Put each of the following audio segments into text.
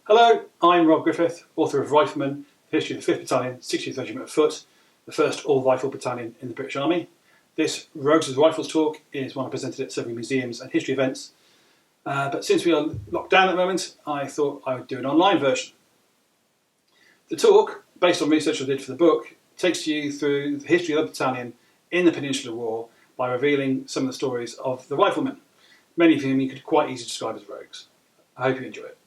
Hello, I'm Rob Griffith, author of Rifleman, the history of the 5th Battalion, 60th Regiment of Foot, the first all-rifle battalion in the British Army. This Rogues with Rifles talk is one I presented at several museums and history events, but since we are locked down at the moment, I thought I would do an online version. The talk, based on research I did for the book, takes you through the history of the battalion in the Peninsular War by revealing some of the stories of the riflemen, many of whom you could quite easily describe as rogues. I hope you enjoy it.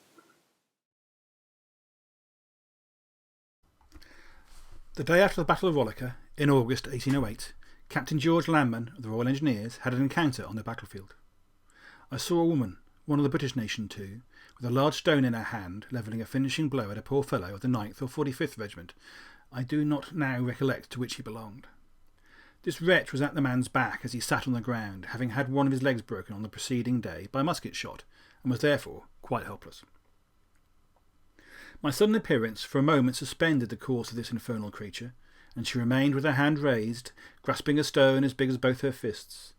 The day after the Battle of Rolica, in August 1808, Captain George Landman of the Royal Engineers had an encounter on the battlefield. I saw a woman, one of the British nation too, with a large stone in her hand, levelling a finishing blow at a poor fellow of the 9th or 45th Regiment. I do not now recollect to which he belonged. This wretch was at the man's back as he sat on the ground, having had one of his legs broken on the preceding day by musket shot, and was therefore quite helpless. My sudden appearance for a moment suspended the course of this infernal creature, and she remained with her hand raised, grasping a stone as big as both her fists,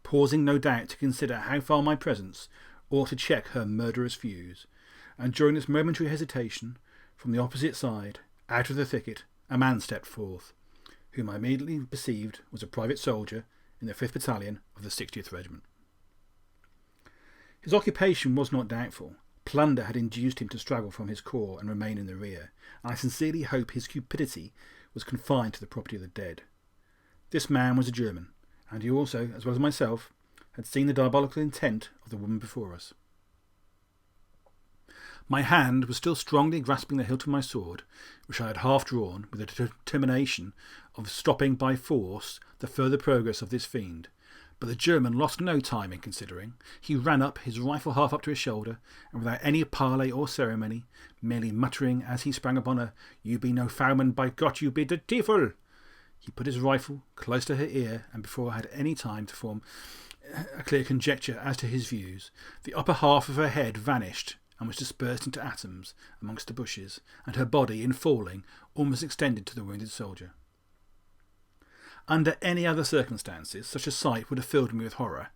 pausing no doubt to consider how far my presence ought to check her murderous views, and during this momentary hesitation, from the opposite side, out of the thicket, a man stepped forth, whom I immediately perceived was a private soldier in the 5th Battalion of the 60th Regiment. His occupation was not doubtful. Plunder had induced him to straggle from his corps and remain in the rear, and I sincerely hope his cupidity was confined to the property of the dead. This man was a German, and he also, as well as myself, had seen the diabolical intent of the woman before us. My hand was still strongly grasping the hilt of my sword, which I had half drawn, with the determination of stopping by force the further progress of this fiend. But the German lost no time in considering. He ran up, his rifle half up to his shoulder, and without any parley or ceremony, merely muttering as he sprang upon her, "You be no fowman, by Gott, you be the Teufel!" he put his rifle close to her ear, and before I had any time to form a clear conjecture as to his views, the upper half of her head vanished and was dispersed into atoms amongst the bushes, and her body, in falling, almost extended to the wounded soldier. Under any other circumstances, such a sight would have filled me with horror.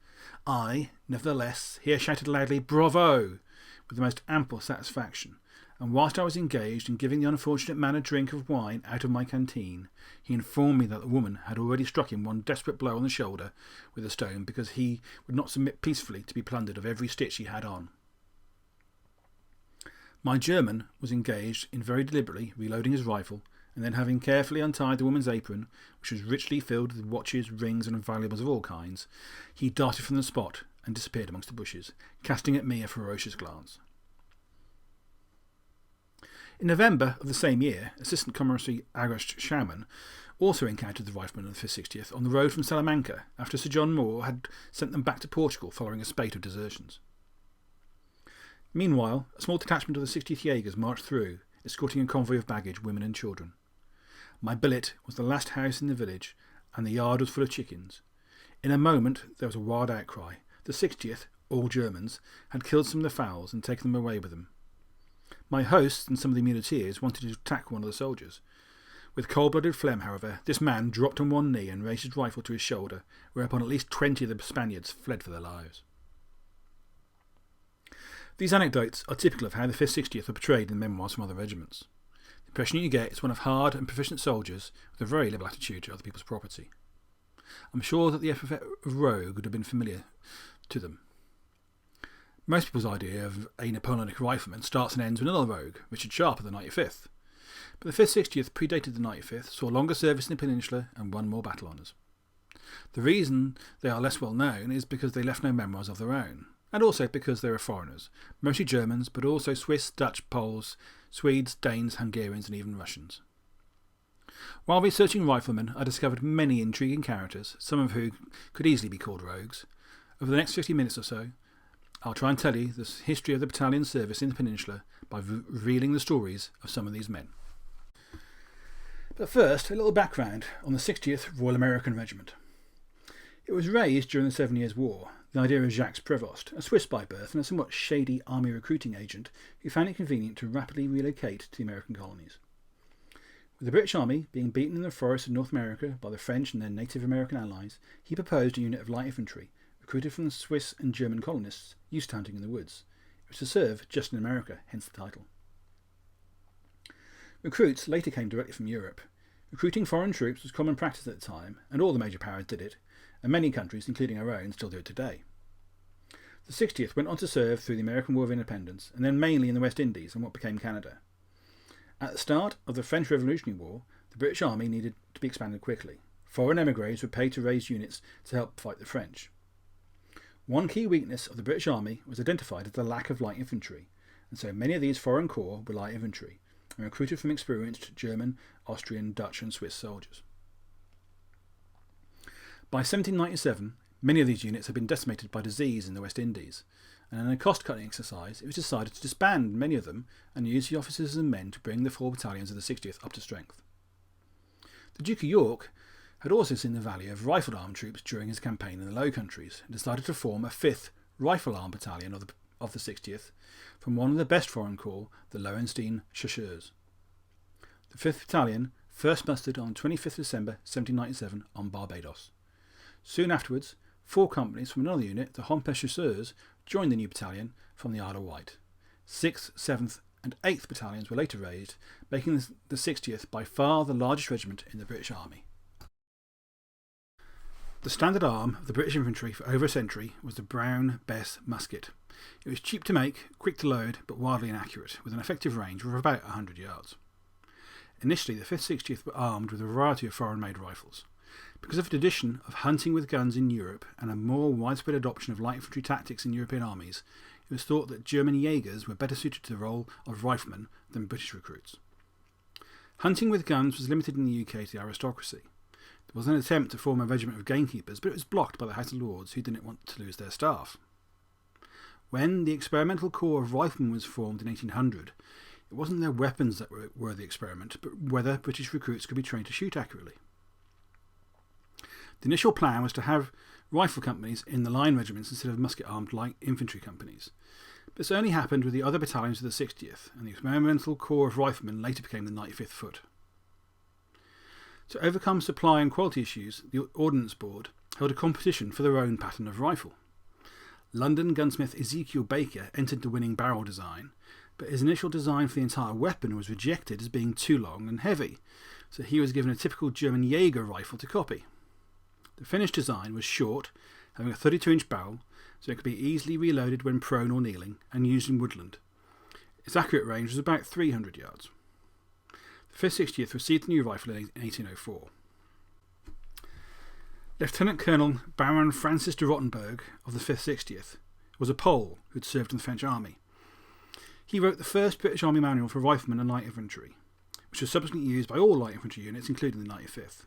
I, nevertheless, here shouted loudly, "Bravo!" with the most ample satisfaction, and whilst I was engaged in giving the unfortunate man a drink of wine out of my canteen, he informed me that the woman had already struck him one desperate blow on the shoulder with a stone because he would not submit peacefully to be plundered of every stitch he had on. My German was engaged in very deliberately reloading his rifle, and then having carefully untied the woman's apron, which was richly filled with watches, rings, and valuables of all kinds, he darted from the spot and disappeared amongst the bushes, casting at me a ferocious glance. In November of the same year, Assistant Commissary Agast Schaumann also encountered the riflemen of the 560th on the road from Salamanca after Sir John Moore had sent them back to Portugal following a spate of desertions. Meanwhile, a small detachment of the 60th Jaegers marched through, escorting a convoy of baggage, women and children. My billet was the last house in the village, and the yard was full of chickens. In a moment there was a wild outcry. The 60th, all Germans, had killed some of the fowls and taken them away with them. My hosts and some of the muleteers wanted to attack one of the soldiers. With cold-blooded phlegm, however, this man dropped on one knee and raised his rifle to his shoulder, whereupon at least 20 of the Spaniards fled for their lives. These anecdotes are typical of how the 560th are portrayed in memoirs from other regiments. The impression you get is one of hard and proficient soldiers with a very liberal attitude to other people's property. I'm sure that the epithet of rogue would have been familiar to them. Most people's idea of a Napoleonic rifleman starts and ends with another rogue, Richard Sharp of the 95th. But the 560th predated the 95th, saw longer service in the Peninsula, and won more battle honours. The reason they are less well known is because they left no memoirs of their own, and also because they were foreigners, mostly Germans, but also Swiss, Dutch, Poles, Swedes, Danes, Hungarians, and even Russians. While researching riflemen, I discovered many intriguing characters, some of whom could easily be called rogues. Over the next 50 minutes or so, I'll try and tell you the history of the battalion service in the Peninsula by revealing the stories of some of these men. But first, a little background on the 60th Royal American Regiment. It was raised during the 7 Years' War. The idea of Jacques Prévost, a Swiss by birth and a somewhat shady army recruiting agent who found it convenient to rapidly relocate to the American colonies. With the British Army being beaten in the forests of North America by the French and their Native American allies, he proposed a unit of light infantry, recruited from the Swiss and German colonists used to hunting in the woods. It was to serve just in America, hence the title. Recruits later came directly from Europe. Recruiting foreign troops was common practice at the time, and all the major powers did it, and many countries, including our own, still do it today. The 60th went on to serve through the American War of Independence, and then mainly in the West Indies and what became Canada. At the start of the French Revolutionary War, the British Army needed to be expanded quickly. Foreign emigres were paid to raise units to help fight the French. One key weakness of the British Army was identified as the lack of light infantry, and so many of these foreign corps were light infantry, and recruited from experienced German, Austrian, Dutch and Swiss soldiers. By 1797, many of these units had been decimated by disease in the West Indies, and in a cost-cutting exercise it was decided to disband many of them and use the officers and men to bring the 4 battalions of the 60th up to strength. The Duke of York had also seen the value of rifled armed troops during his campaign in the Low Countries and decided to form a 5th Rifle Armed Battalion of the 60th from one of the best foreign corps, the Lowenstein Chasseurs. The 5th Battalion first mustered on 25th December 1797 on Barbados. Soon afterwards, 4 companies from another unit, the Hompe Chasseurs, joined the new battalion from the Isle of Wight. 6th, 7th and 8th Battalions were later raised, making the 60th by far the largest regiment in the British Army. The standard arm of the British infantry for over a century was the Brown Bess musket. It was cheap to make, quick to load, but wildly inaccurate, with an effective range of about 100 yards. Initially, the 5th 60th were armed with a variety of foreign-made rifles. Because of a tradition of hunting with guns in Europe and a more widespread adoption of light infantry tactics in European armies, it was thought that German Jaegers were better suited to the role of riflemen than British recruits. Hunting with guns was limited in the UK to the aristocracy. There was an attempt to form a regiment of gamekeepers, but it was blocked by the House of Lords, who didn't want to lose their staff. When the Experimental Corps of Riflemen was formed in 1800, it wasn't their weapons that were the experiment, but whether British recruits could be trained to shoot accurately. The initial plan was to have rifle companies in the line regiments instead of musket-armed light infantry companies. This only happened with the other battalions of the 60th, and the Experimental Corps of Riflemen later became the 95th Foot. To overcome supply and quality issues, the Ordnance Board held a competition for their own pattern of rifle. London gunsmith Ezekiel Baker entered the winning barrel design, but his initial design for the entire weapon was rejected as being too long and heavy, so he was given a typical German Jaeger rifle to copy. The finished design was short, having a 32-inch barrel, so it could be easily reloaded when prone or kneeling and used in woodland. Its accurate range was about 300 yards. The 5th 60th received the new rifle in 1804. Lieutenant Colonel Baron Francis de Rottenberg of the 5th 60th was a Pole who had served in the French army. He wrote the first British Army manual for riflemen and light infantry, which was subsequently used by all light infantry units, including the 95th.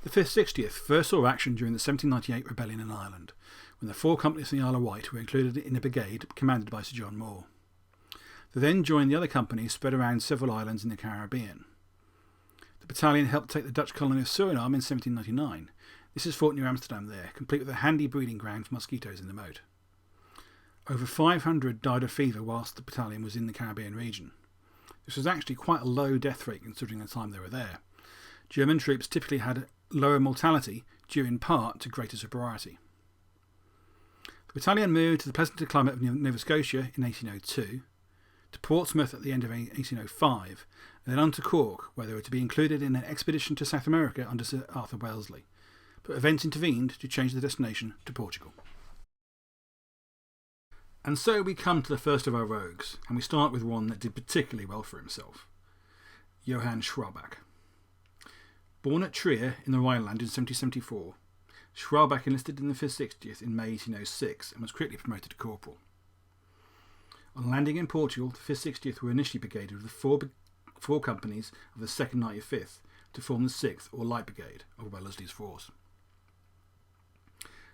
The 5th 60th first saw action during the 1798 rebellion in Ireland, when the 4 companies from the Isle of Wight were included in a brigade commanded by Sir John Moore. They then joined the other companies spread around several islands in the Caribbean. The battalion helped take the Dutch colony of Suriname in 1799. This is Fort New Amsterdam there, complete with a handy breeding ground for mosquitoes in the moat. Over 500 died of fever whilst the battalion was in the Caribbean region. This was actually quite a low death rate considering the time they were there. German troops typically had lower mortality due in part to greater sobriety. The battalion moved to the pleasanter climate of Nova Scotia in 1802, to Portsmouth at the end of 1805, and then on to Cork, where they were to be included in an expedition to South America under Sir Arthur Wellesley, but events intervened to change the destination to Portugal. And so we come to the first of our rogues, and we start with one that did particularly well for himself, Johann Schwalbach. Born at Trier in the Rhineland in 1774, Schwalbach enlisted in the 5th 60th in May 1806 and was quickly promoted to corporal. On landing in Portugal, the 5th 60th were initially brigaded with the four companies of the 2nd 95th to form the 6th or Light Brigade of Wellesley's force.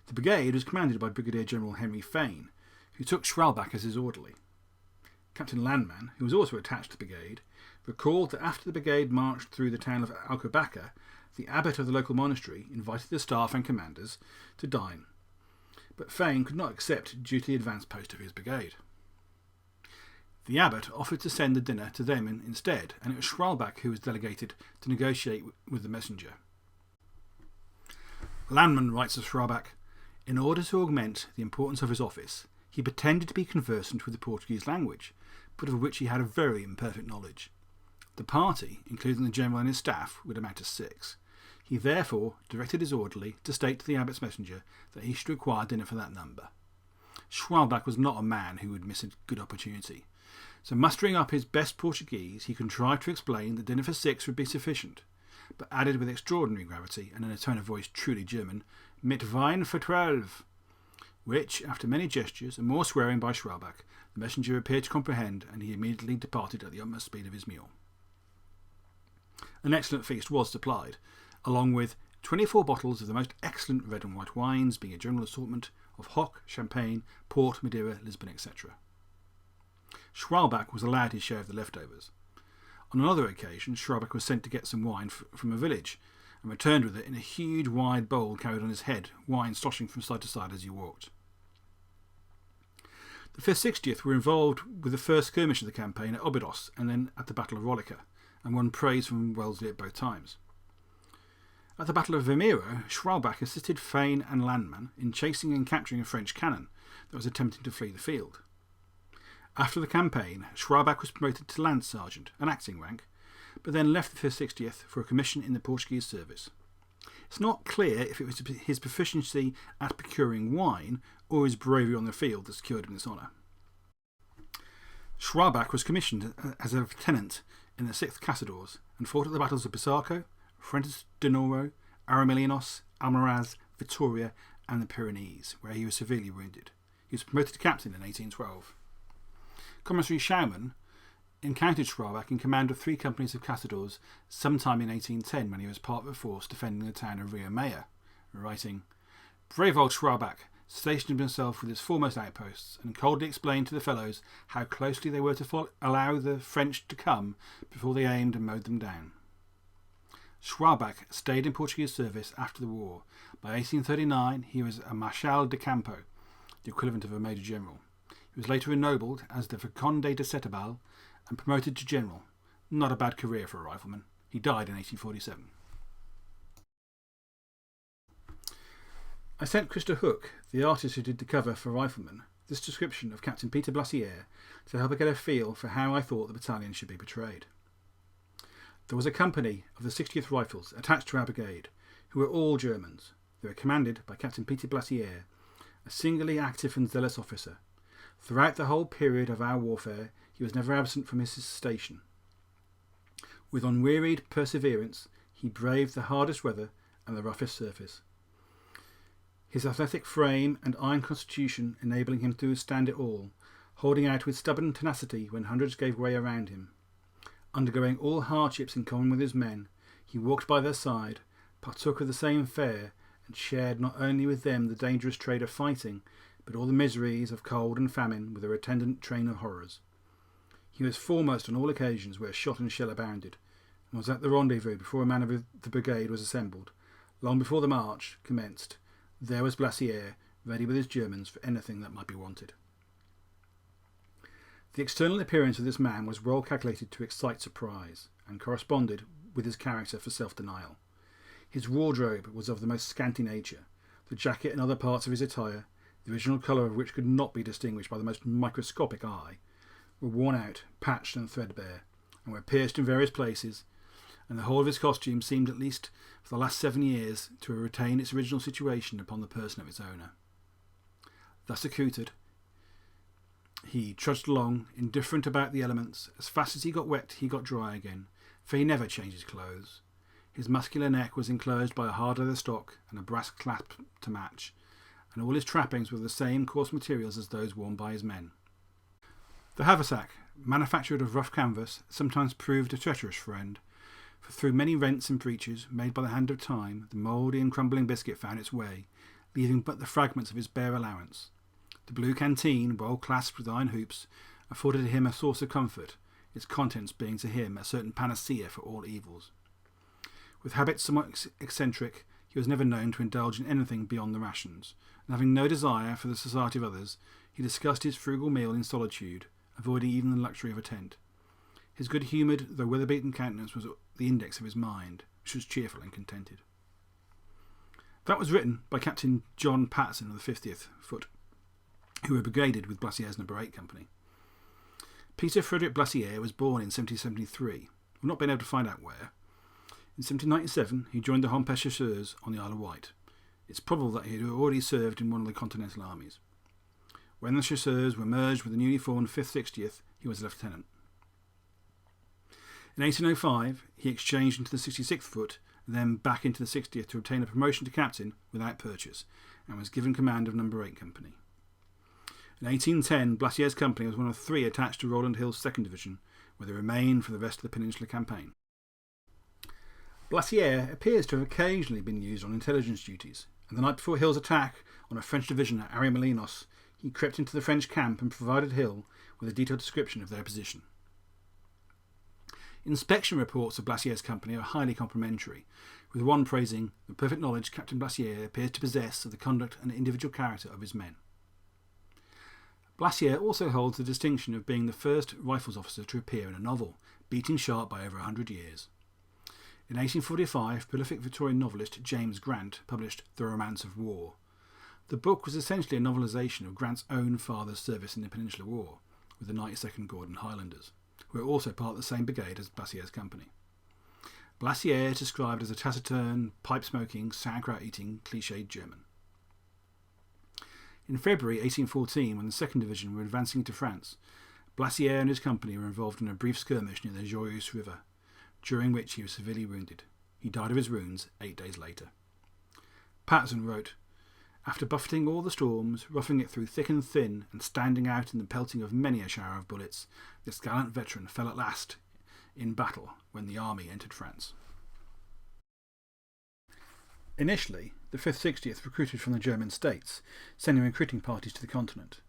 The brigade was commanded by Brigadier General Henry Fane, who took Schwalbach as his orderly. Captain Landman, who was also attached to the brigade, recalled that after the brigade marched through the town of Alcobaça, the abbot of the local monastery invited the staff and commanders to dine, but Fane could not accept due to the advanced post of his brigade. The abbot offered to send the dinner to them instead, and it was Schwalbach who was delegated to negotiate with the messenger. Landman writes of Schwalbach, in order to augment the importance of his office, he pretended to be conversant with the Portuguese language, but of which he had a very imperfect knowledge. The party, including the general and his staff, would amount to 6. He therefore directed his orderly to state to the abbot's messenger that he should require dinner for that number. Schwalbach was not a man who would miss a good opportunity, so mustering up his best Portuguese, he contrived to explain that dinner for 6 would be sufficient, but added with extraordinary gravity and in a tone of voice truly German, "mit Wein für 12," which, after many gestures and more swearing by Schwalbach, the messenger appeared to comprehend, and he immediately departed at the utmost speed of his mule. An excellent feast was supplied, along with 24 bottles of the most excellent red and white wines, being a general assortment of hock, champagne, port, Madeira, Lisbon, etc. Schwalbach was allowed his share of the leftovers. On another occasion, Schwalbach was sent to get some wine from a village, and returned with it in a huge wide bowl carried on his head, wine sloshing from side to side as he walked. The 5th 60th were involved with the first skirmish of the campaign at Obidos and then at the Battle of Rolica, and won praise from Wellesley at both times. At the Battle of Vimeiro, Schwalbach assisted Fane and Landman in chasing and capturing a French cannon that was attempting to flee the field. After the campaign, Schwalbach was promoted to Lance Sergeant, an acting rank, but then left the 5th 60th for a commission in the Portuguese service. It's not clear if it was his proficiency at procuring wine or his bravery on the field that secured him this honour. Schwalbach was commissioned as a lieutenant in the 6th Caçadores and fought at the battles of Pisarco, Fuentes de Noro, Armilianos, Almaraz, Vitoria and the Pyrenees, where he was severely wounded. He was promoted to captain in 1812. Commissary Schaumann encountered Schwalbach in command of 3 companies of Caçadores sometime in 1810 when he was part of a force defending the town of Rio Maya, writing, "Brave old Schwalbach stationed himself with his foremost outposts and coldly explained to the fellows how closely they were to allow the French to come before they aimed and mowed them down." Schwalbach stayed in Portuguese service after the war. By 1839 he was a Marshal de Campo, the equivalent of a Major General. He was later ennobled as the Visconde de Setúbal and promoted to General. Not a bad career for a rifleman. He died in 1847. I sent Christa Hook, the artist who did the cover for Rifleman, this description of Captain Peter Blassiere to help her get a feel for how I thought the battalion should be portrayed. There was a company of the 60th Rifles attached to our brigade, who were all Germans. They were commanded by Captain Peter Blassiere, a singularly active and zealous officer. Throughout the whole period of our warfare, he was never absent from his station. With unwearied perseverance, he braved the hardest weather and the roughest surface. His athletic frame and iron constitution enabling him to withstand it all, holding out with stubborn tenacity when hundreds gave way around him. Undergoing all hardships in common with his men, he walked by their side, partook of the same fare, and shared not only with them the dangerous trade of fighting, but all the miseries of cold and famine with their attendant train of horrors. He was foremost on all occasions where shot and shell abounded, and was at the rendezvous before a man of the brigade was assembled. Long before the march commenced, there was Blassiere, ready with his Germans for anything that might be wanted. The external appearance of this man was well calculated to excite surprise, and corresponded with his character for self-denial. His wardrobe was of the most scanty nature. The jacket and other parts of his attire, the original colour of which could not be distinguished by the most microscopic eye, were worn out, patched and threadbare, and were pierced in various places, and the whole of his costume seemed, at least for the last 7 years, to have retained its original situation upon the person of its owner. Thus accoutred, he trudged along, indifferent about the elements. As fast as he got wet, he got dry again, for he never changed his clothes. His muscular neck was enclosed by a hard leather stock and a brass clasp to match, and all his trappings were the same coarse materials as those worn by his men. The haversack, manufactured of rough canvas, sometimes proved a treacherous friend, for through many rents and breaches made by the hand of time, the mouldy and crumbling biscuit found its way, leaving but the fragments of his bare allowance. The blue canteen, well clasped with iron hoops, afforded him a source of comfort, its contents being to him a certain panacea for all evils. With habits somewhat eccentric, he was never known to indulge in anything beyond the rations, and having no desire for the society of others, he discussed his frugal meal in solitude, avoiding even the luxury of a tent. His good-humoured, though weather-beaten countenance was the index of his mind, which was cheerful and contented. That was written by Captain John Patterson of the 50th Foot, who were brigaded with Blassiere's No. 8 Company. Peter Frederick Blassiere was born in 1773, We've not been able to find out where. In 1797, he joined the Hompes Chasseurs on the Isle of Wight. It's probable that he had already served in one of the Continental armies. When the Chasseurs were merged with the newly formed 5th 60th, he was a lieutenant. In 1805, he exchanged into the 66th Foot and then back into the 60th to obtain a promotion to captain without purchase, and was given command of No. 8 Company. In 1810, Blassier's company was one of 3 attached to Rowland Hill's 2nd Division, where they remained for the rest of the Peninsular Campaign. Blassier appears to have occasionally been used on intelligence duties, and the night before Hill's attack on a French division at Arremolinos, he crept into the French camp and provided Hill with a detailed description of their position. Inspection reports of Blassier's company are highly complimentary, with one praising the perfect knowledge Captain Blassier appears to possess of the conduct and individual character of his men. Blassier also holds the distinction of being the first rifles officer to appear in a novel, beating Sharp by over 100 years. In 1845, prolific Victorian novelist James Grant published The Romance of War. The book was essentially a novelisation of Grant's own father's service in the Peninsular War, with the 92nd Gordon Highlanders, who were also part of the same brigade as Blassier's company. Blassier is described as a taciturn, pipe-smoking, sauerkraut-eating, cliched German. In February 1814, when the 2nd Division were advancing into France, Blassier and his company were involved in a brief skirmish near the Joyeuse River, during which he was severely wounded. He died of his wounds 8 days later. Patterson wrote, "After buffeting all the storms, roughing it through thick and thin, and standing out in the pelting of many a shower of bullets, this gallant veteran fell at last in battle when the army entered France." Initially, the 5th 60th recruited from the German states, sending recruiting parties to the continent.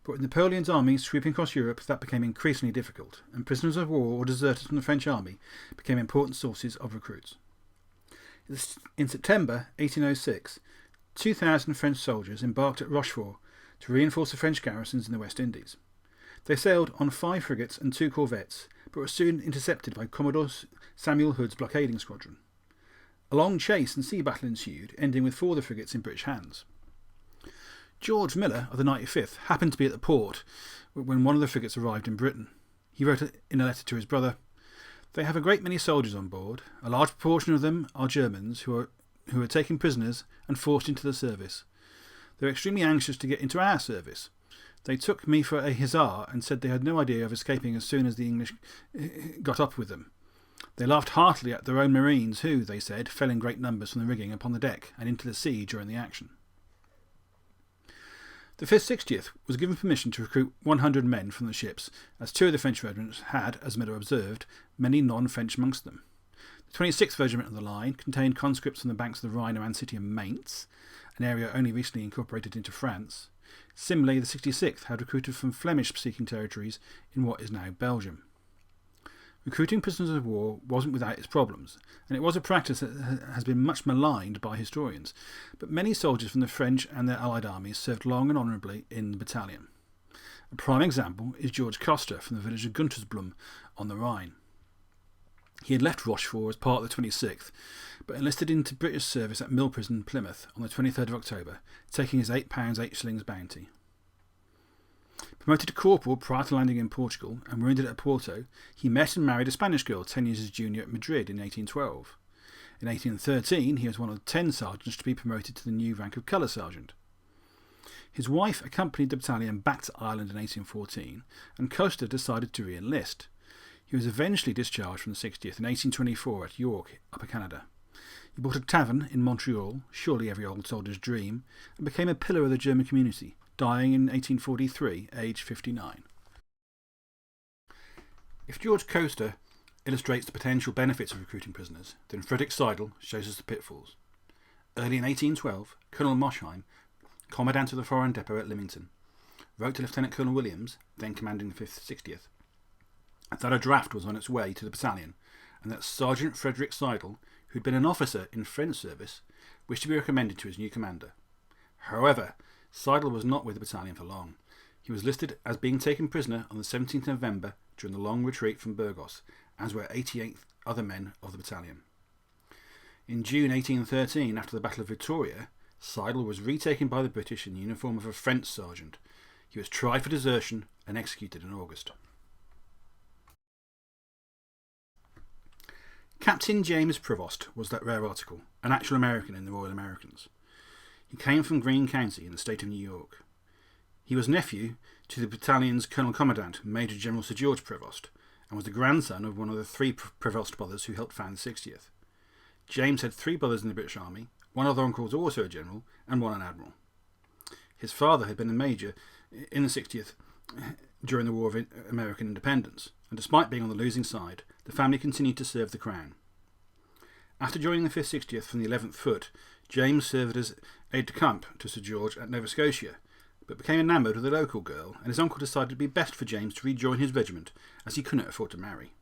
But with Napoleon's army sweeping across Europe, that became increasingly difficult, and prisoners of war or deserters from the French army became important sources of recruits. In September 1806, 2,000 French soldiers embarked at Rochefort to reinforce the French garrisons in the West Indies. They sailed on 5 frigates and 2 corvettes, but were soon intercepted by Commodore Samuel Hood's blockading squadron. A long chase and sea battle ensued, ending with 4 of the frigates in British hands. George Miller of the 95th happened to be at the port when one of the frigates arrived in Britain. He wrote in a letter to his brother, "They have a great many soldiers on board. A large proportion of them are Germans who are taken prisoners and forced into the service. They are extremely anxious to get into our service. They took me for a hussar and said they had no idea of escaping as soon as the English got up with them. They laughed heartily at their own marines who, they said, fell in great numbers from the rigging upon the deck and into the sea during the action." The 5th 60th was given permission to recruit 100 men from the ships, as 2 of the French regiments had, as Miller observed, many non-French amongst them. The 26th Regiment of the line contained conscripts from the banks of the Rhine around the city of Mainz, an area only recently incorporated into France. Similarly, the 66th had recruited from Flemish-speaking territories in what is now Belgium. Recruiting prisoners of war wasn't without its problems, and it was a practice that has been much maligned by historians, but many soldiers from the French and their allied armies served long and honourably in the battalion. A prime example is George Coster from the village of Guntersblum on the Rhine. He had left Rochefort as part of the 26th, but enlisted into British service at Mill Prison, Plymouth, on the 23rd of October, taking his £8 8s bounty. Promoted to corporal prior to landing in Portugal and wounded at Porto, he met and married a Spanish girl 10 years his junior at Madrid in 1812. In 1813, he was one of 10 sergeants to be promoted to the new rank of colour sergeant. His wife accompanied the battalion back to Ireland in 1814, and Coster decided to re-enlist. He was eventually discharged from the 60th in 1824 at York, Upper Canada. He bought a tavern in Montreal, surely every old soldier's dream, and became a pillar of the German community, dying in 1843, aged 59. If George Coster illustrates the potential benefits of recruiting prisoners, then Frederick Seidel shows us the pitfalls. Early in 1812, Colonel Moschheim, commandant of the Foreign Depot at Lymington, wrote to Lieutenant Colonel Williams, then commanding the 5th 60th, that a draft was on its way to the battalion, and that Sergeant Frederick Seidel, who had been an officer in French service, wished to be recommended to his new commander. However, Seidel was not with the battalion for long. He was listed as being taken prisoner on the 17th of November during the long retreat from Burgos, as were 88 other men of the battalion. In June 1813, after the Battle of Vittoria, Seidel was retaken by the British in the uniform of a French sergeant. He was tried for desertion and executed in August. Captain James Prevost was that rare article, an actual American in the Royal Americans. He came from Greene County in the state of New York. He was nephew to the battalion's Colonel Commandant, Major General Sir George Prevost, and was the grandson of one of the three Prevost brothers who helped found the 60th. James had three brothers in the British Army, one other uncle was also a general, and one an admiral. His father had been a major in the 60th during the War of American Independence, and despite being on the losing side, the family continued to serve the Crown. After joining the 5th 60th from the 11th Foot, James served as aide-de-camp to Sir George at Nova Scotia, but became enamoured with a local girl, and his uncle decided it would be best for James to rejoin his regiment, as he couldn't afford to marry.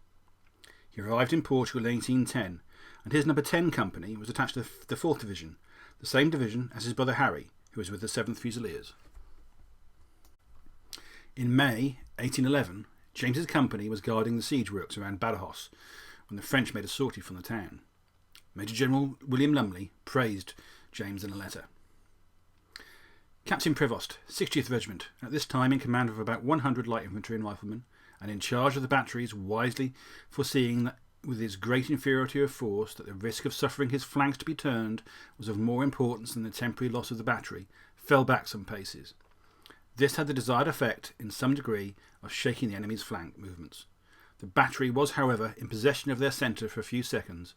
He arrived in Portugal in 1810, and his number 10 company was attached to the 4th Division, the same division as his brother Harry, who was with the 7th Fusiliers. In May 1811, James's company was guarding the siege works around Badajoz when the French made a sortie from the town. Major General William Lumley praised James in a letter. Captain Prevost, 60th Regiment, at this time in command of about 100 light infantry and riflemen, and in charge of the batteries, wisely foreseeing that with his great inferiority of force that the risk of suffering his flanks to be turned was of more importance than the temporary loss of the battery, fell back some paces. This had the desired effect, in some degree, of shaking the enemy's flank movements. The battery was, however, in possession of their centre for a few seconds.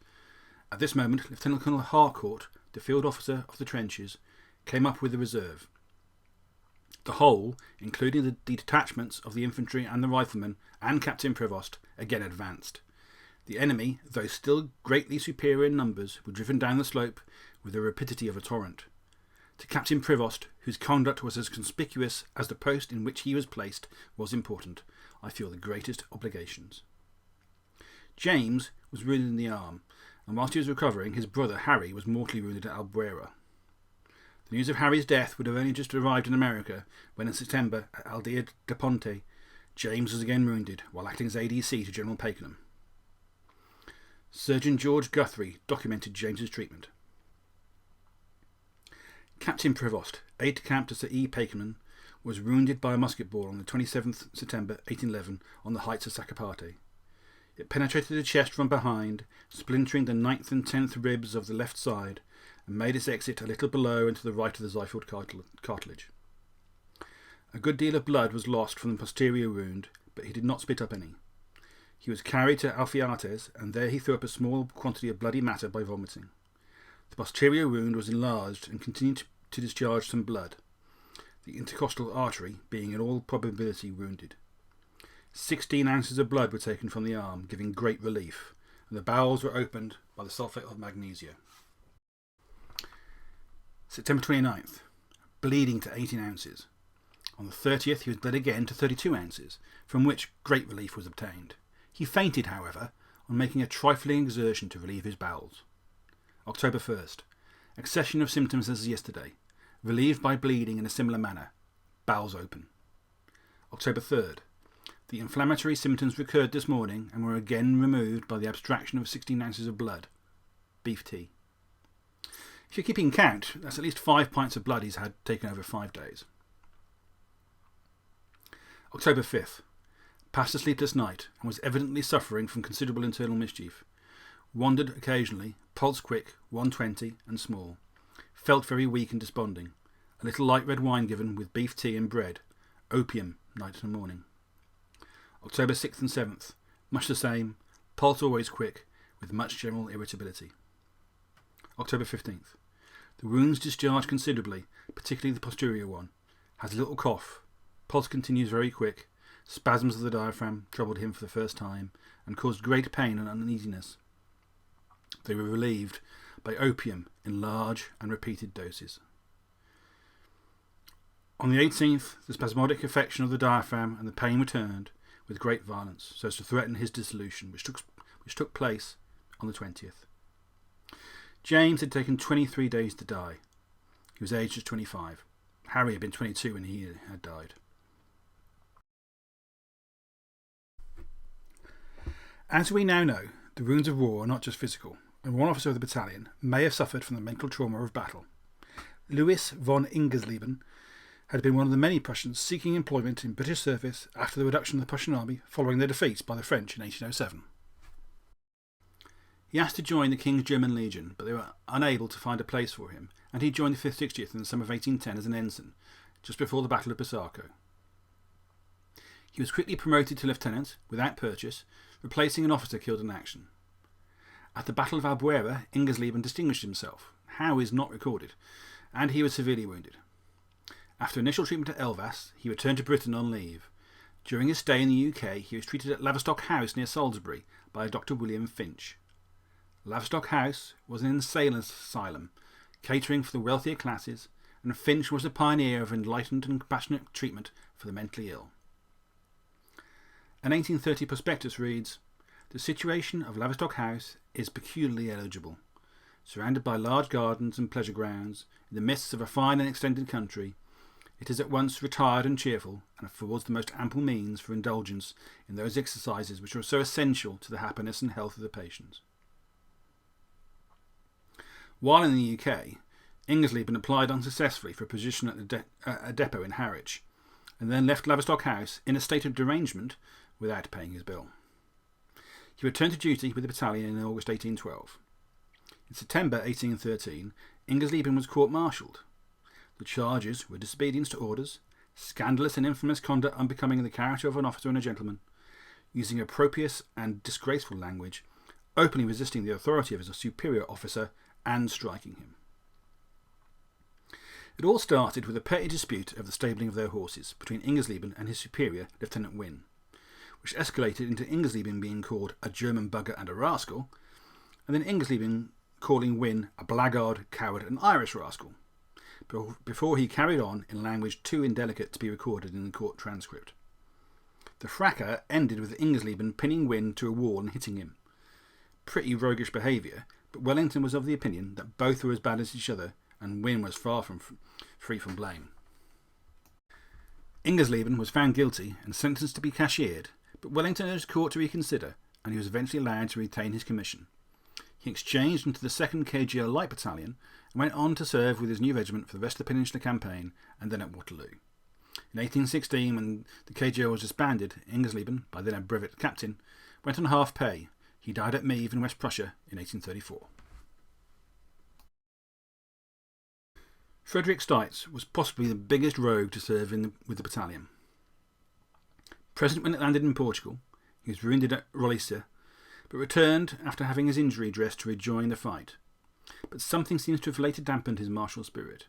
At this moment, Lieutenant Colonel Harcourt, the field officer of the trenches, came up with the reserve. The whole, including the detachments of the infantry and the riflemen and Captain Prevost, again advanced. The enemy, though still greatly superior in numbers, were driven down the slope with the rapidity of a torrent. To Captain Prevost, whose conduct was as conspicuous as the post in which he was placed was important, I feel the greatest obligations. James was wounded in the arm, and whilst he was recovering, his brother Harry was mortally wounded at Albuera. The news of Harry's death would have only just arrived in America when, in September, at Aldea de Ponte, James was again wounded while acting as ADC to General Pakenham. Surgeon George Guthrie documented James's treatment. Captain Prevost, aide-de-camp to Sir E. Pakenham, was wounded by a musket ball on the 27th September 1811 on the heights of Sacaparte. It penetrated the chest from behind, splintering the 9th and 10th ribs of the left side, and made its exit a little below and to the right of the xiphoid cartilage. A good deal of blood was lost from the posterior wound, but he did not spit up any. He was carried to Alfaiates, and there he threw up a small quantity of bloody matter by vomiting. The posterior wound was enlarged and continued to discharge some blood, the intercostal artery being in all probability wounded. 16 ounces of blood were taken from the arm, giving great relief, and the bowels were opened by the sulphate of magnesia. September 29th, bleeding to 18 ounces. On the 30th he was bled again to 32 ounces, from which great relief was obtained. He fainted, however, on making a trifling exertion to relieve his bowels. October 1st, accession of symptoms as yesterday, relieved by bleeding in a similar manner, bowels open. October 3rd, the inflammatory symptoms recurred this morning and were again removed by the abstraction of 16 ounces of blood, beef tea. If you're keeping count, that's at least 5 pints of blood he's had taken over 5 days. October 5th, passed a sleepless night and was evidently suffering from considerable internal mischief. Wandered occasionally, pulse quick, 120 and small. Felt very weak and desponding. A little light red wine given with beef tea and bread. Opium, night and morning. October 6th and 7th, much the same, pulse always quick, with much general irritability. October 15th, the wounds discharged considerably, particularly the posterior one. Has a little cough. Pulse continues very quick. Spasms of the diaphragm troubled him for the first time, and caused great pain and uneasiness. They were relieved by opium in large and repeated doses. On the 18th, the spasmodic affection of the diaphragm and the pain returned with great violence, so as to threaten his dissolution, which took place on the 20th. James had taken 23 days to die. He was aged as 25. Harry had been 22 when he had died. As we now know, the wounds of war are not just physical, and one officer of the battalion may have suffered from the mental trauma of battle. Louis von Ingersleben had been one of the many Prussians seeking employment in British service after the reduction of the Prussian army following their defeat by the French in 1807. He asked to join the King's German Legion, but they were unable to find a place for him, and he joined the 5th 60th in the summer of 1810 as an ensign, just before the Battle of Busaco. He was quickly promoted to lieutenant, without purchase, replacing an officer killed in action. At the Battle of Albuera, Ingersleben distinguished himself. How is not recorded, and he was severely wounded. After initial treatment at Elvas, he returned to Britain on leave. During his stay in the UK, he was treated at Laverstock House near Salisbury by Dr. William Finch. Laverstock House was an insane asylum, catering for the wealthier classes, and Finch was a pioneer of enlightened and compassionate treatment for the mentally ill. An 1830 prospectus reads, "The situation of Laverstock House is peculiarly eligible. Surrounded by large gardens and pleasure grounds, in the midst of a fine and extended country, it is at once retired and cheerful, and affords the most ample means for indulgence in those exercises which are so essential to the happiness and health of the patients." While in the UK, Ingersleben applied unsuccessfully for a position at a depot in Harwich, and then left Laverstock House in a state of derangement without paying his bill. He returned to duty with the battalion in August 1812. In September 1813, Ingersleben was court-martialled. The charges were disobedience to orders, scandalous and infamous conduct unbecoming the character of an officer and a gentleman, using opprobrious and disgraceful language, openly resisting the authority of his superior officer, and striking him. It all started with a petty dispute over the stabling of their horses between Ingersleben and his superior, Lieutenant Wynne, which escalated into Ingersleben being called a German bugger and a rascal, and then Ingersleben calling Wynne a blackguard, coward and Irish rascal, before he carried on in language too indelicate to be recorded in the court transcript. The fracas ended with Ingersleben pinning Wynne to a wall and hitting him. Pretty roguish behaviour, but Wellington was of the opinion that both were as bad as each other, and Wynne was far from free from blame. Ingersleben was found guilty and sentenced to be cashiered, but Wellington urged court to reconsider, and he was eventually allowed to retain his commission. He exchanged into the 2nd KGL Light Battalion and went on to serve with his new regiment for the rest of the Peninsular Campaign and then at Waterloo. In 1816, when the KGL was disbanded, Ingersleben, by then a brevet captain, went on half pay. He died at Meave in West Prussia in 1834. Frederick Stites was possibly the biggest rogue to serve with the battalion. Present when it landed in Portugal, he was wounded at Roliça, but returned after having his injury dressed to rejoin the fight. But something seems to have later dampened his martial spirit.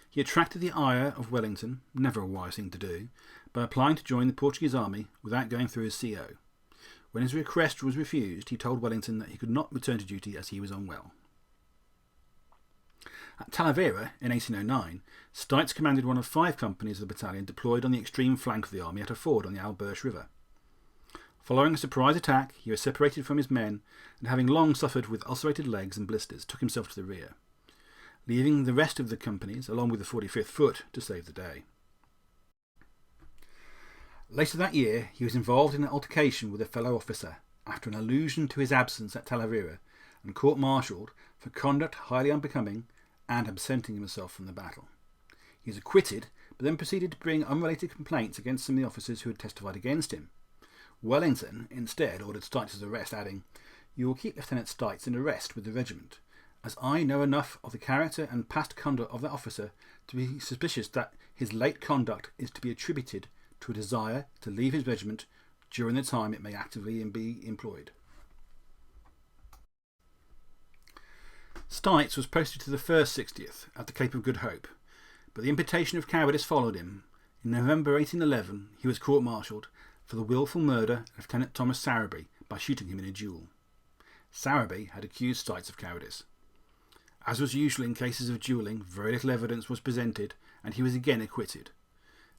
He attracted the ire of Wellington, never a wise thing to do, by applying to join the Portuguese army without going through his CO. When his request was refused, he told Wellington that he could not return to duty as he was unwell. At Talavera in 1809, Stites commanded one of 5 companies of the battalion deployed on the extreme flank of the army at a ford on the Alberche River. Following a surprise attack, he was separated from his men and, having long suffered with ulcerated legs and blisters, took himself to the rear, leaving the rest of the companies, along with the 45th Foot, to save the day. Later that year, he was involved in an altercation with a fellow officer after an allusion to his absence at Talavera and court-martialled for conduct highly unbecoming and absenting himself from the battle. He was acquitted, but then proceeded to bring unrelated complaints against some of the officers who had testified against him. Wellington instead ordered Stites' arrest, adding, "You will keep Lieutenant Stites in arrest with the regiment, as I know enough of the character and past conduct of that officer to be suspicious that his late conduct is to be attributed to a desire to leave his regiment during the time it may actively be employed." Stites was posted to the 1st 60th at the Cape of Good Hope, but the imputation of cowardice followed him. In November 1811 he was court-martialled for the wilful murder of Lieutenant Thomas Sowerby by shooting him in a duel. Sowerby had accused Stites of cowardice. As was usual in cases of duelling, very little evidence was presented, and he was again acquitted.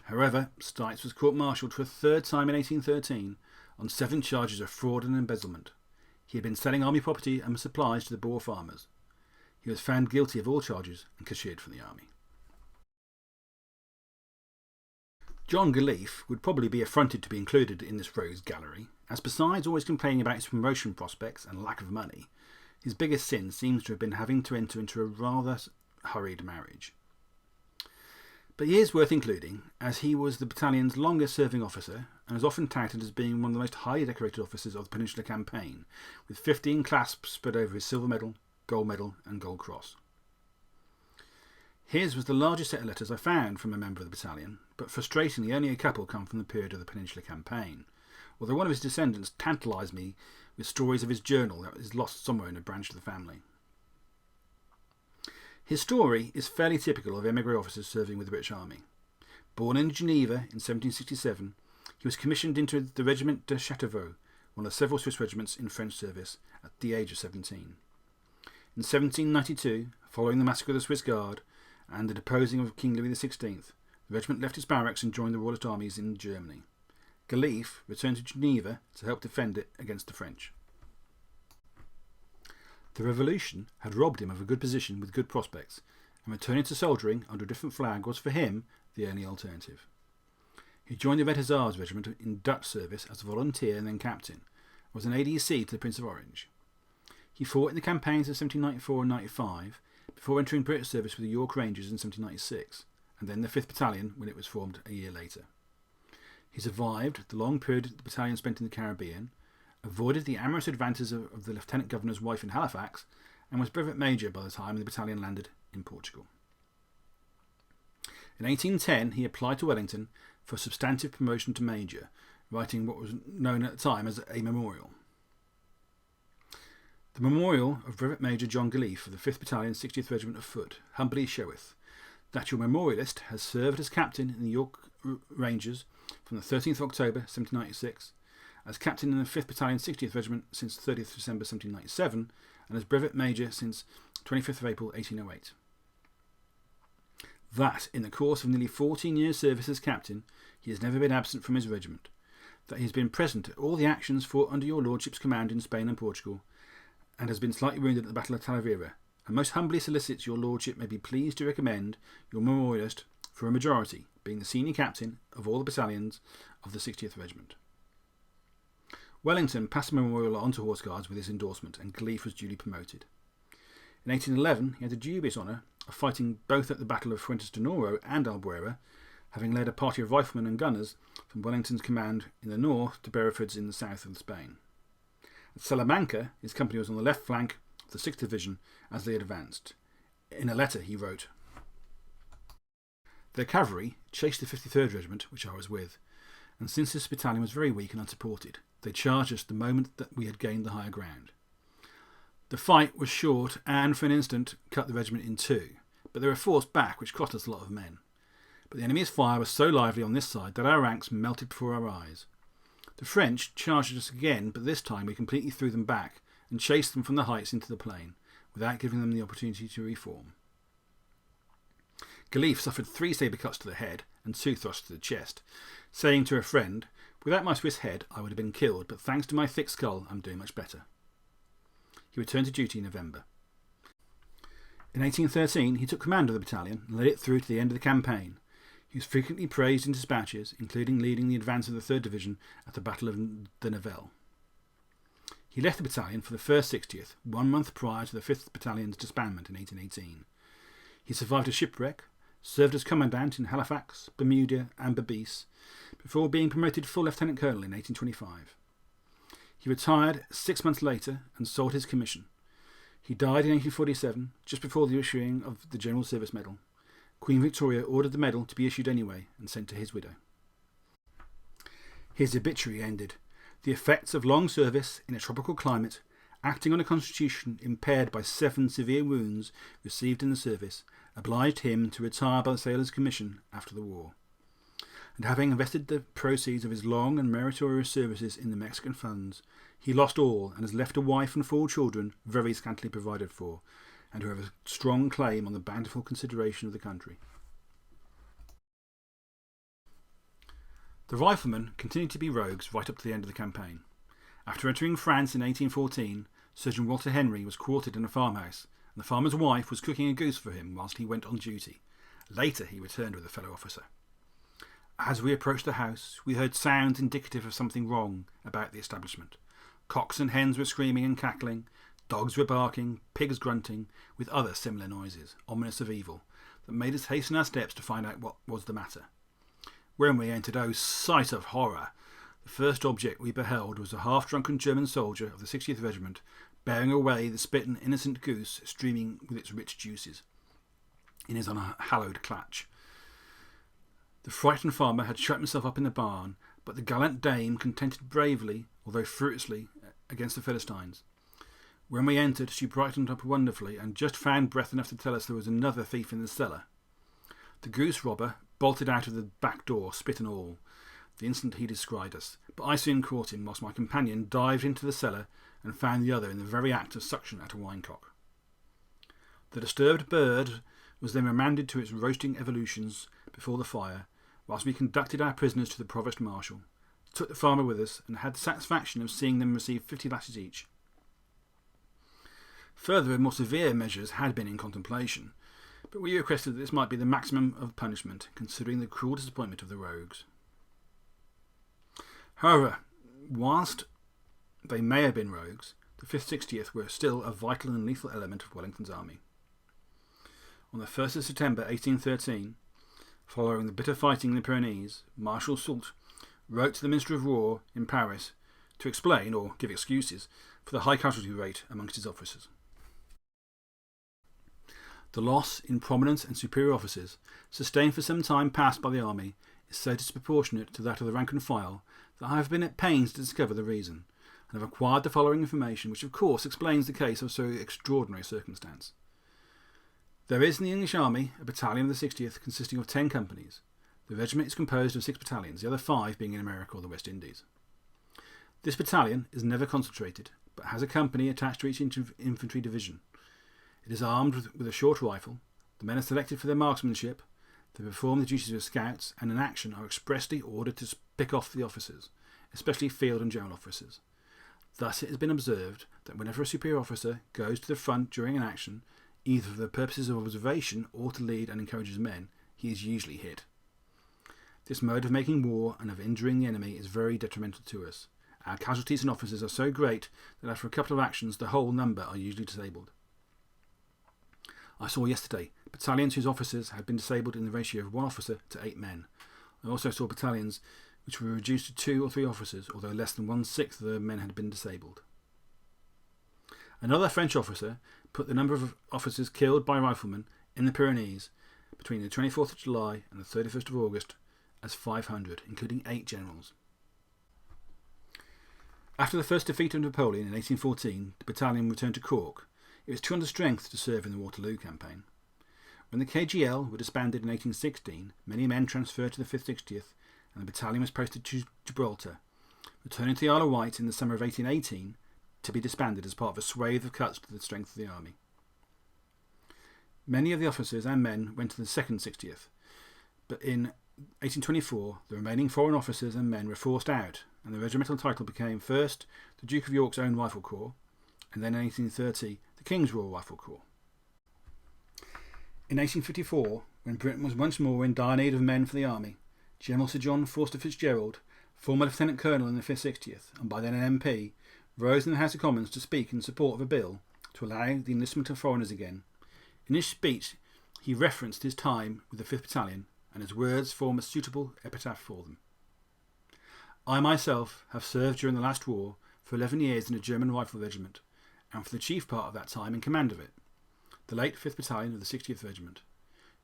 However, Stites was court-martialled for a 3rd time in 1813 on 7 charges of fraud and embezzlement. He had been selling army property and supplies to the Boer farmers. He was found guilty of all charges and cashiered from the army. John Galiffe would probably be affronted to be included in this rogues gallery, as besides always complaining about his promotion prospects and lack of money, his biggest sin seems to have been having to enter into a rather hurried marriage. But he is worth including, as he was the battalion's longest serving officer and is often touted as being one of the most highly decorated officers of the Peninsular Campaign, with 15 clasps spread over his silver medal, and gold cross. His was the largest set of letters I found from a member of the battalion, but frustratingly only a couple come from the period of the Peninsular Campaign, although one of his descendants tantalised me with stories of his journal that is lost somewhere in a branch of the family. His story is fairly typical of émigré officers serving with the British Army. Born in Geneva in 1767, he was commissioned into the Regiment de Chateauveau, one of several Swiss regiments in French service, at the age of 17. In 1792, following the massacre of the Swiss Guard and the deposing of King Louis XVI, the regiment left its barracks and joined the Royalist armies in Germany. Galiffe returned to Geneva to help defend it against the French. The revolution had robbed him of a good position with good prospects, and returning to soldiering under a different flag was for him the only alternative. He joined the Red Hussars regiment in Dutch service as a volunteer and then captain, and was an ADC to the Prince of Orange. He fought in the campaigns of 1794 and 95, before entering British service with the York Rangers in 1796, and then the 5th Battalion when it was formed a year later. He survived the long period the battalion spent in the Caribbean, avoided the amorous advances of the Lieutenant Governor's wife in Halifax, and was brevet major by the time the battalion landed in Portugal. In 1810 he applied to Wellington for a substantive promotion to major, writing what was known at the time as a memorial. The memorial of Brevet Major John Galiffe of the 5th Battalion 60th Regiment of Foot humbly showeth that your memorialist has served as captain in the York Rangers from the 13th of October 1796, as captain in the 5th Battalion 60th Regiment since 30th December 1797, and as brevet major since 25th of April 1808. That, in the course of nearly 14 years' service as captain, he has never been absent from his regiment, that he has been present at all the actions fought under your lordship's command in Spain and Portugal, and has been slightly wounded at the Battle of Talavera, and most humbly solicits your lordship may be pleased to recommend your memorialist for a majority, being the senior captain of all the battalions of the 60th Regiment. Wellington passed the memorial on to Horse Guards with his endorsement, and Galiffe was duly promoted. In 1811 he had the dubious honour of fighting both at the Battle of Fuentes de Noro and Albuera, having led a party of riflemen and gunners from Wellington's command in the north to Berefords in the south of Spain. At Salamanca, his company was on the left flank of the 6th Division as they advanced. In a letter he wrote, "Their cavalry chased the 53rd Regiment, which I was with, and since this battalion was very weak and unsupported, they charged us the moment that we had gained the higher ground. The fight was short and, for an instant, cut the regiment in two, but they were forced back, which cost us a lot of men. But the enemy's fire was so lively on this side that our ranks melted before our eyes. The French charged us again, but this time we completely threw them back and chased them from the heights into the plain, without giving them the opportunity to reform." Galiffe suffered 3 sabre cuts to the head and 2 thrusts to the chest, saying to a friend, "Without my Swiss head I would have been killed, but thanks to my thick skull I'm doing much better." He returned to duty in November. In 1813 he took command of the battalion and led it through to the end of the campaign. He was frequently praised in dispatches, including leading the advance of the 3rd Division at the Battle of the Nivelle. He left the battalion for the 1st 60th 1 month prior to the 5th Battalion's disbandment in 1818. He survived a shipwreck, served as commandant in Halifax, Bermuda and Berbice, before being promoted full lieutenant colonel in 1825. He retired 6 months later and sold his commission. He died in 1847, just before the issuing of the General Service Medal. Queen Victoria ordered the medal to be issued anyway and sent to his widow. His obituary ended, "The effects of long service in a tropical climate, acting on a constitution impaired by 7 severe wounds received in the service, obliged him to retire by the Sailors' Commission after the war. And having invested the proceeds of his long and meritorious services in the Mexican funds, he lost all and has left a wife and 4 children very scantily provided for, and who have a strong claim on the bountiful consideration of the country." The riflemen continued to be rogues right up to the end of the campaign. After entering France in 1814, Surgeon Walter Henry was quartered in a farmhouse, and the farmer's wife was cooking a goose for him whilst he went on duty. Later he returned with a fellow officer. "As we approached the house, we heard sounds indicative of something wrong about the establishment. Cocks and hens were screaming and cackling, dogs were barking, pigs grunting, with other similar noises, ominous of evil, that made us hasten our steps to find out what was the matter. When we entered, oh, sight of horror! first object we beheld was a half-drunken German soldier of the 60th Regiment bearing away the spitten innocent goose streaming with its rich juices in his unhallowed clutch. The frightened farmer had shut himself up in the barn, but the gallant dame contended bravely, although fruitlessly, against the Philistines. When we entered, she brightened up wonderfully and just found breath enough to tell us there was another thief in the cellar. The goose robber bolted out of the back door, spit and all, the instant he descried us, but I soon caught him whilst my companion dived into the cellar and found the other in the very act of suction at a winecock. The disturbed bird was then remanded to its roasting evolutions before the fire, whilst we conducted our prisoners to the Provost Marshal, took the farmer with us, and had the satisfaction of seeing them receive 50 lashes each. Further and more severe measures had been in contemplation, but we requested that this might be the maximum of punishment, considering the cruel disappointment of the rogues. However, whilst they may have been rogues, the 5th 60th were still a vital and lethal element of Wellington's army. On the 1st of September 1813, following the bitter fighting in the Pyrenees, Marshal Soult wrote to the Minister of War in Paris to explain, or give excuses, for the high casualty rate amongst his officers. The loss in prominent and superior officers, sustained for some time past by the army, is so disproportionate to that of the rank and file that I have been at pains to discover the reason, and have acquired the following information, which of course explains the case of so extraordinary a circumstance. There is in the English army a battalion of the 60th consisting of 10 companies. The regiment is composed of 6 battalions, the other 5 being in America or the West Indies. This battalion is never concentrated, but has a company attached to each infantry division. It is armed with a short rifle. The men are selected for their marksmanship. They perform the duties of scouts, and in action are expressly ordered to pick off the officers, especially field and general officers. Thus it has been observed that whenever a superior officer goes to the front during an action, either for the purposes of observation or to lead and encourage his men, he is usually hit. This mode of making war and of injuring the enemy is very detrimental to us. Our casualties and officers are so great that after a couple of actions the whole number are usually disabled. I saw yesterday battalions whose officers had been disabled in the ratio of 1 officer to 8 men. I also saw battalions which were reduced to 2 or 3 officers, although less than 1/6 of the men had been disabled. Another French officer put the number of officers killed by riflemen in the Pyrenees between the 24th of July and the 31st of August as 500, including 8 generals. After the first defeat of Napoleon in 1814, the battalion returned to Cork. It was too under strength to serve in the Waterloo campaign. When the KGL were disbanded in 1816, many men transferred to the 5th 60th, and the battalion was posted to Gibraltar, returning to the Isle of Wight in the summer of 1818 to be disbanded as part of a swathe of cuts to the strength of the army. Many of the officers and men went to the 2nd 60th, but in 1824 the remaining foreign officers and men were forced out, and the regimental title became first the Duke of York's own Rifle Corps, and then in 1830 the King's Royal Rifle Corps. In 1854, when Britain was once more in dire need of men for the army, General Sir John Forster Fitzgerald, former Lieutenant Colonel in the 5th 60th, and by then an MP, rose in the House of Commons to speak in support of a bill to allow the enlistment of foreigners again. In his speech, he referenced his time with the 5th Battalion, and his words form a suitable epitaph for them. I myself have served during the last war for 11 years in a German rifle regiment, and for the chief part of that time in command of it, the late 5th Battalion of the 60th Regiment.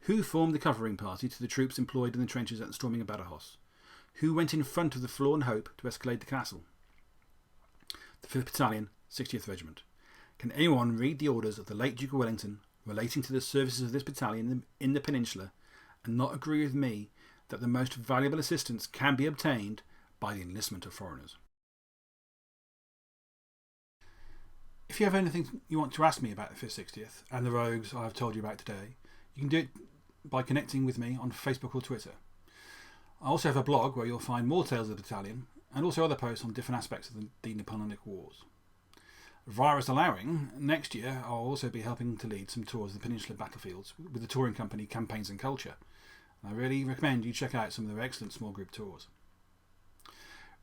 Who formed the covering party to the troops employed in the trenches at the storming of Badajoz? Who went in front of the Forlorn Hope to escalade the castle? The 5th Battalion, 60th Regiment. Can anyone read the orders of the late Duke of Wellington relating to the services of this battalion in the Peninsula and not agree with me that the most valuable assistance can be obtained by the enlistment of foreigners? If you have anything you want to ask me about the 5th 60th and the rogues I have told you about today, you can do it by connecting with me on Facebook or Twitter. I also have a blog where you'll find more tales of the battalion and also other posts on different aspects of the Napoleonic Wars. Virus allowing, next year I'll also be helping to lead some tours of the Peninsular battlefields with the touring company Campaigns and Culture. I really recommend you check out some of their excellent small group tours.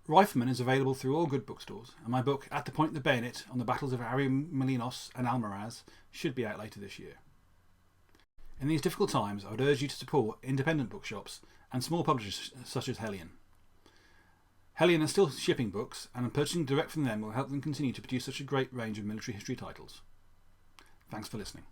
Rifleman is available through all good bookstores, and my book At the Point of the Bayonet on the battles of Ariomellinos and Almaraz should be out later this year. In these difficult times, I would urge you to support independent bookshops and small publishers such as Hellion. Hellion are still shipping books, and purchasing direct from them will help them continue to produce such a great range of military history titles. Thanks for listening.